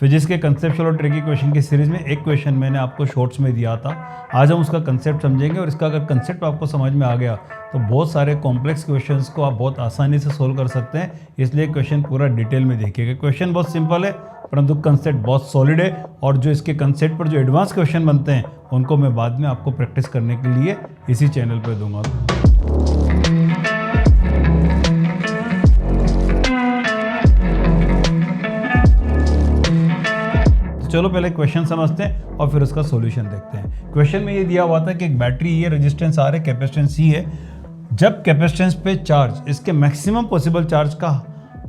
Physics के conceptual और tricky question की सीरीज में एक क्वेश्चन मैंने आपको शॉर्ट्स में दिया था। आज हम उसका कंसेप्ट समझेंगे और इसका अगर कंसेप्ट आपको समझ में आ गया तो बहुत सारे कॉम्प्लेक्स क्वेश्चंस को आप बहुत आसानी से सोल्व कर सकते हैं। इसलिए क्वेश्चन पूरा डिटेल में देखिएगा। क्वेश्चन बहुत सिंपल है परंतु कंसेप्ट बहुत सॉलिड है, और जो इसके कंसेप्ट पर जो एडवांस क्वेश्चन बनते हैं उनको मैं बाद में आपको प्रैक्टिस करने के लिए इसी चैनल पर दूंगा। चलो पहले क्वेश्चन समझते हैं और फिर उसका सॉल्यूशन देखते हैं। क्वेश्चन में ये दिया हुआ था कि एक बैटरी ये रेजिस्टेंस आर है, कैपेसिटेंस सी है। जब कैपेसिटेंस पे चार्ज इसके मैक्सिमम पॉसिबल चार्ज का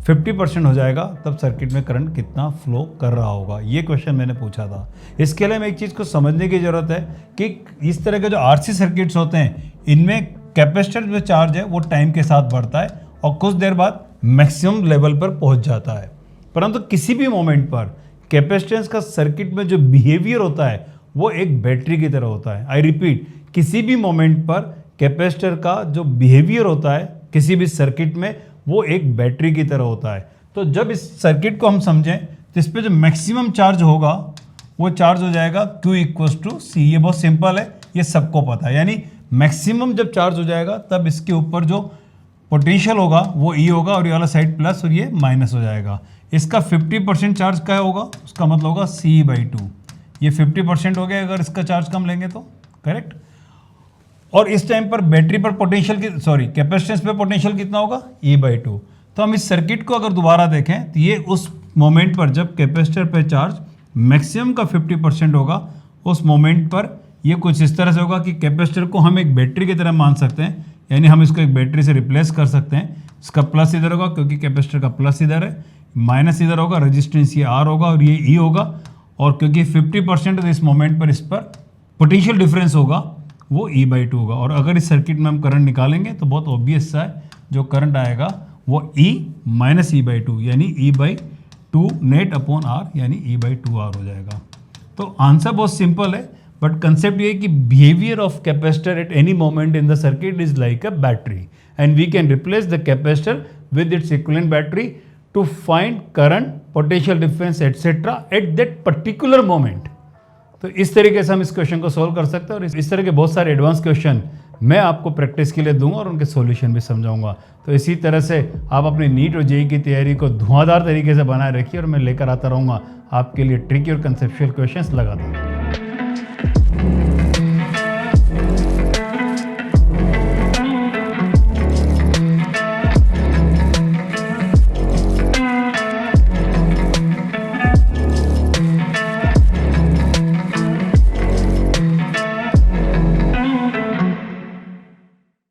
50% हो जाएगा तब सर्किट में करंट कितना फ्लो कर रहा होगा। ये क्वेश्चन मैंने पूछा था। इसके लिए हमें एक चीज़ को समझने की ज़रूरत है कि इस तरह के जो आरसी सर्किट्स होते हैं इनमें कैपेसिटर जो चार्ज है वो टाइम के साथ बढ़ता है और कुछ देर बाद मैक्सिमम लेवल पर पहुँच जाता है। परंतु किसी भी मोमेंट पर कैपेसिटेंस का सर्किट में जो बिहेवियर होता है वो एक बैटरी की तरह होता है। आई रिपीट, किसी भी मोमेंट पर कैपेसिटर का जो बिहेवियर होता है किसी भी सर्किट में वो एक बैटरी की तरह होता है। तो जब इस सर्किट को हम समझें तो इस पर जो मैक्सिमम चार्ज होगा वो चार्ज हो जाएगा Q = C। ये बहुत सिंपल है, ये सबको पता है। यानी मैक्सिमम जब चार्ज हो जाएगा तब इसके ऊपर जो पोटेंशियल होगा वो E होगा और ये वाला साइड प्लस और ये माइनस हो जाएगा। इसका 50% चार्ज क्या होगा, उसका मतलब होगा C/2। ये 50% हो गया अगर इसका चार्ज कम लेंगे तो, करेक्ट। और इस टाइम पर बैटरी पर पोटेंशियल कैपेसिटेंस पे पोटेंशियल कितना होगा, E/2। तो हम इस सर्किट को अगर दोबारा देखें तो ये उस मोमेंट पर जब कैपेसिटर पे चार्ज मैक्सिमम का 50% होगा उस मोमेंट पर ये कुछ इस तरह से होगा कि कैपेसिटर को हम एक बैटरी की तरह मान सकते हैं। यानी हम इसको एक बैटरी से रिप्लेस कर सकते हैं। इसका प्लस इधर होगा क्योंकि कैपेसिटर का प्लस इधर है, माइनस इधर होगा, रेजिस्टेंस ये R होगा और ये E होगा। और क्योंकि 50% इस मोमेंट पर इस पर पोटेंशियल डिफरेंस होगा वो E/2 होगा। और अगर इस सर्किट में हम करंट निकालेंगे तो बहुत ऑब्वियस सा है, जो करंट आएगा वो E - E/2 यानी E/2 नेट अपॉन R यानी E/2R हो जाएगा। तो आंसर बहुत सिंपल है, बट कंसेप्ट ये है कि behaviour of capacitor at any moment in the circuit is like a battery and we can replace the capacitor with its equivalent battery to find current, potential difference etc. at that particular moment। तो इस तरीके से हम इस question को solve कर सकते हैं और इस तरह के बहुत सारे एडवांस क्वेश्चन मैं आपको प्रैक्टिस के लिए दूंगा और उनके सॉल्यूशन भी समझाऊंगा। तो इसी तरह से आप अपनी नीट और जेईई की तैयारी को धुआंधार तरीके से बनाए रखिए और मैं लेकर आता रहूँगा आपके लिए ट्रिकी और कंसेप्चुअल क्वेश्चंस लगातार।